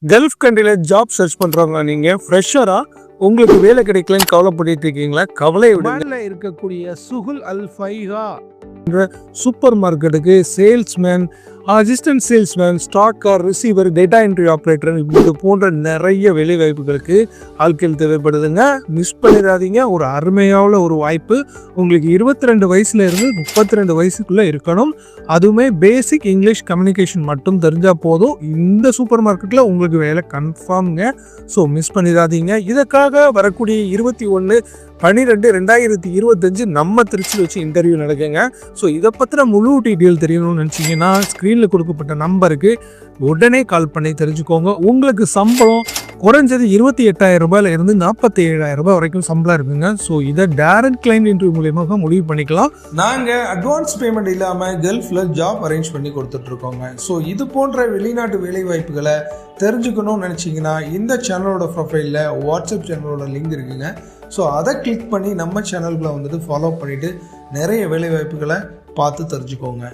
Gulf கண்ட்ரியில job search பண்றவங்க நீங்க ஃப்ரெஷரா உங்களுக்கு வேலை கிடைக்கலன்னு கவலைப்பட்டு இருக்கீங்களா? கவலை விடுங்க. இருக்கக்கூடிய சுகுல் அல் ஃபைஹா சூப்பர் மார்க்கெட்டுக்கு salesman, assistant salesman, stock car receiver, data entry operator இது போன்ற நிறைய வேலை வாய்ப்புகளுக்கு ஆட்கள் தேவைப்படுதுங்க. மிஸ் பண்ணிடாதீங்க. ஒரு அருமையான ஒரு வாய்ப்பு. உங்களுக்கு 22 வயசுல இருந்து 32 வயசுக்குள்ள இருக்கணும். அதுவுமே பேசிக் இங்கிலீஷ் கம்யூனிகேஷன் மட்டும் தெரிஞ்சா போதும். இந்த சூப்பர் மார்க்கெட்ல உங்களுக்கு வேலை கன்ஃபார்ம்ங்க. ஸோ மிஸ் பண்ணிடாதீங்க. இதற்காக வரக்கூடிய 21/12/2025 நம்ம திருச்சியில் வச்சு இன்டர்வியூ நடக்குங்க. ஸோ இதை பற்றின முழு டீட்டெயில் தெரியணும்னு நினச்சிங்கன்னா ஸ்க்ரீனில் கொடுக்கப்பட்ட நம்பருக்கு உடனே கால் பண்ணி தெரிஞ்சுக்கோங்க. உங்களுக்கு சம்பளம் குறைஞ்சது 28,000 ரூபாயில இருந்து 47,000 ரூபாய் வரைக்கும் சம்பளம் இருக்குங்க. ஸோ இதை டைரக்ட் கிளைண்ட் இன்டர்வியூ மூலியமாக முடிவு பண்ணிக்கலாம். நாங்கள் அட்வான்ஸ் பேமெண்ட் இல்லாமல் கல்ஃபில் ஜாப் அரேஞ்ச் பண்ணி கொடுத்துட்ருக்கோங்க. ஸோ இது போன்ற வெளிநாட்டு வேலை வாய்ப்புகளை தெரிஞ்சுக்கணும்னு நினச்சிங்கன்னா இந்த சேனலோட ப்ரொஃபைலில் வாட்ஸ்அப் சேனலோட லிங்க் இருக்குங்க. ஸோ அதை கிளிக் பண்ணி நம்ம சேனல்களை வந்துட்டு ஃபாலோ பண்ணிவிட்டு நிறைய வேலை வாய்ப்புகளை பார்த்து தெரிஞ்சுக்கோங்க.